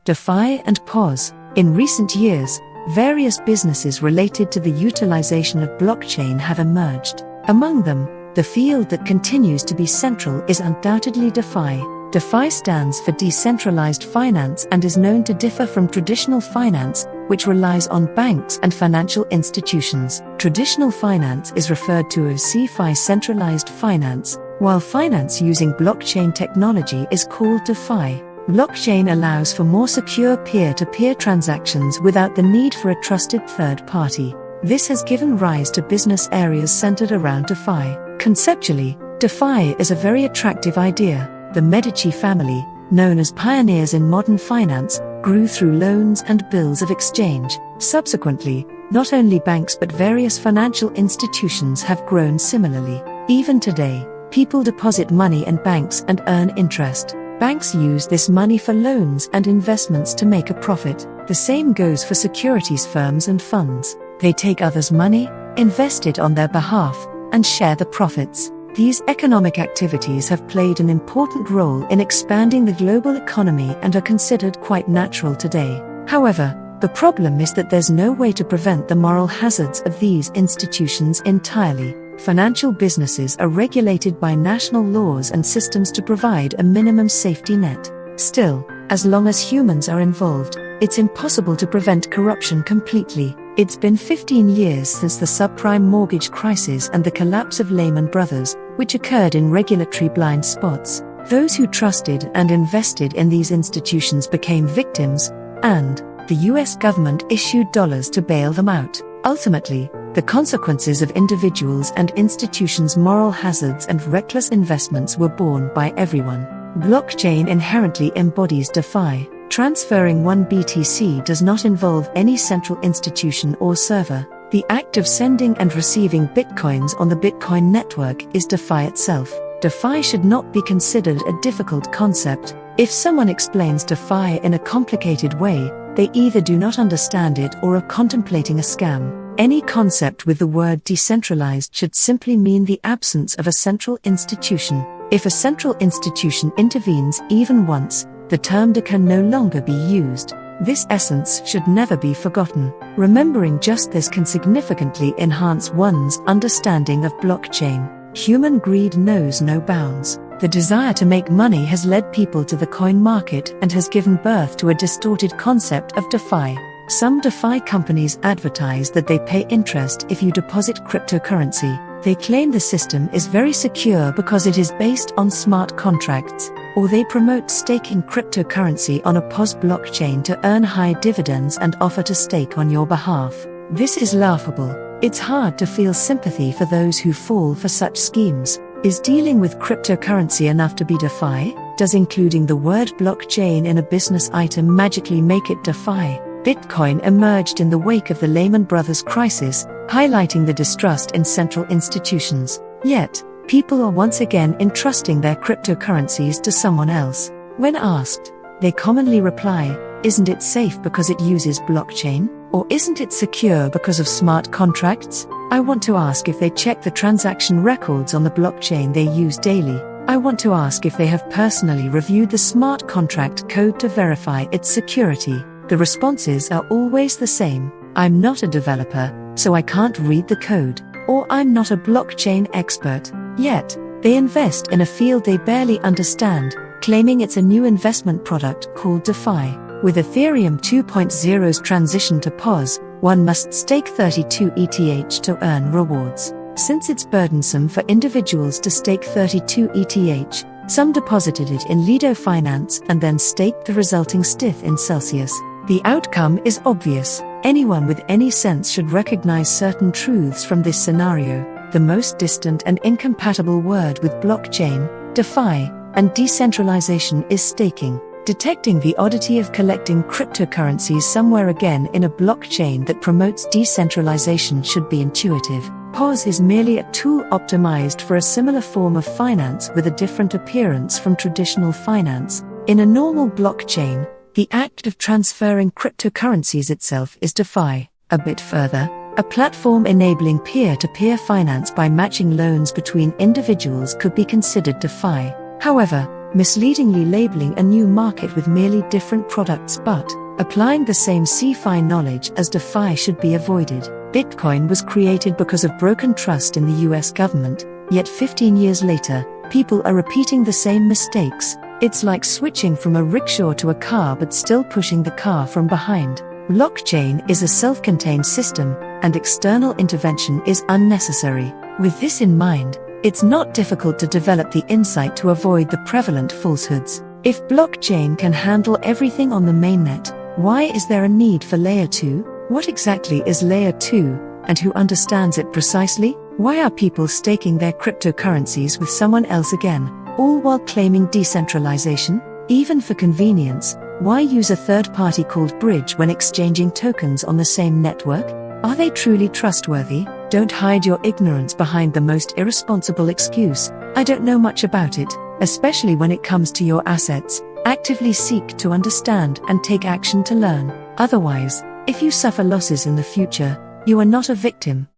DeFi and PoS. In recent years, various businesses related to the utilization of blockchain have emerged. Among them, the field that continues to be central is undoubtedly DeFi. DeFi stands for decentralized finance and is known to differ from traditional finance, which relies on banks and financial institutions. Traditional finance is referred to as CeFi, centralized finance, while finance using blockchain technology is called DeFi. Blockchain allows for more secure peer-to-peer transactions without the need for a trusted third party. This has given rise to business areas centered around DeFi. Conceptually, DeFi is a very attractive idea. The Medici family, known as pioneers in modern finance, grew through loans and bills of exchange. Subsequently, not only banks but various financial institutions have grown similarly. Even today, people deposit money in banks and earn interest. Banks use this money for loans and investments to make a profit. The same goes for securities firms and funds. They take others' money, invest it on their behalf, and share the profits. These economic activities have played an important role in expanding the global economy and are considered quite natural today. However, the problem is that there's no way to prevent the moral hazards of these institutions entirely. Financial businesses are regulated by national laws and systems to provide a minimum safety net. Still, as long as humans are involved, it's impossible to prevent corruption completely. It's been 15 years since the subprime mortgage crisis and the collapse of Lehman Brothers, which occurred in regulatory blind spots. Those who trusted and invested in these institutions became victims, and the US government issued dollars to bail them out. Ultimately, the consequences of individuals' and institutions' moral hazards and reckless investments were borne by everyone. Blockchain inherently embodies DeFi. Transferring one BTC does not involve any central institution or server. The act of sending and receiving bitcoins on the Bitcoin network is DeFi itself. DeFi should not be considered a difficult concept. If someone explains DeFi in a complicated way, they either do not understand it or are contemplating a scam. Any concept with the word decentralized should simply mean the absence of a central institution. If a central institution intervenes even once, the term can no longer be used. This essence should never be forgotten. Remembering just this can significantly enhance one's understanding of blockchain. Human greed knows no bounds. The desire to make money has led people to the coin market and has given birth to a distorted concept of DeFi. Some DeFi companies advertise that they pay interest if you deposit cryptocurrency. They claim the system is very secure because it is based on smart contracts. Or they promote staking cryptocurrency on a PoS blockchain to earn high dividends and offer to stake on your behalf. This is laughable. It's hard to feel sympathy for those who fall for such schemes. Is dealing with cryptocurrency enough to be DeFi? Does including the word blockchain in a business item magically make it DeFi? Bitcoin emerged in the wake of the Lehman Brothers crisis, highlighting the distrust in central institutions. Yet, people are once again entrusting their cryptocurrencies to someone else. When asked, they commonly reply, "Isn't it safe because it uses blockchain? Or isn't it secure because of smart contracts?" I want to ask if they check the transaction records on the blockchain they use daily. I want to ask if they have personally reviewed the smart contract code to verify its security. The responses are always the same. "I'm not a developer, so I can't read the code," or "I'm not a blockchain expert." Yet, they invest in a field they barely understand, claiming it's a new investment product called DeFi. With Ethereum 2.0's transition to PoS, one must stake 32 ETH to earn rewards. Since it's burdensome for individuals to stake 32 ETH, some deposited it in Lido Finance and then staked the resulting stith in Celsius. The outcome is obvious. Anyone with any sense should recognize certain truths from this scenario. The most distant and incompatible word with blockchain, DeFi, and decentralization is staking. Detecting the oddity of collecting cryptocurrencies somewhere again in a blockchain that promotes decentralization should be intuitive. PoS is merely a tool optimized for a similar form of finance with a different appearance from traditional finance. In a normal blockchain, the act of transferring cryptocurrencies itself is DeFi. A bit further, a platform enabling peer-to-peer finance by matching loans between individuals could be considered DeFi. However, misleadingly labeling a new market with merely different products, but applying the same CeFi knowledge as DeFi should be avoided. Bitcoin was created because of broken trust in the US government, yet 15 years later, people are repeating the same mistakes. It's like switching from a rickshaw to a car but still pushing the car from behind. Blockchain is a self-contained system, and external intervention is unnecessary. With this in mind, it's not difficult to develop the insight to avoid the prevalent falsehoods. If blockchain can handle everything on the mainnet, why is there a need for Layer 2? What exactly is Layer 2, and who understands it precisely? Why are people staking their cryptocurrencies with someone else again, all while claiming decentralization? Even for convenience, why use a third party called Bridge when exchanging tokens on the same network? Are they truly trustworthy? Don't hide your ignorance behind the most irresponsible excuse, "I don't know much about it," especially when it comes to your assets. Actively seek to understand and take action to learn. Otherwise, if you suffer losses in the future, you are not a victim.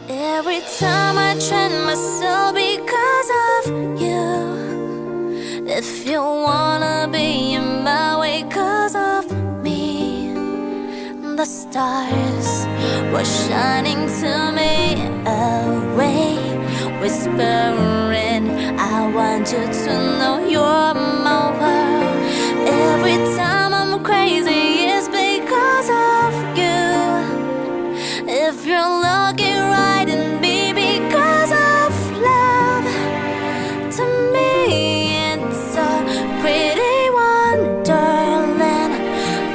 Every time I train myself because of you. If you wanna be in my way cause of me, the stars were shining to me away, whispering, I want you to know you're my world. Every time I'm crazy it's because of you. If you're looking right in me because of love, to me it's a pretty wonderland.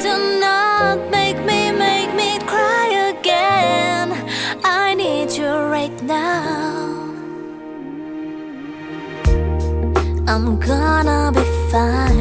Do not make me cry again. I need you right now. I'm gonna be fine.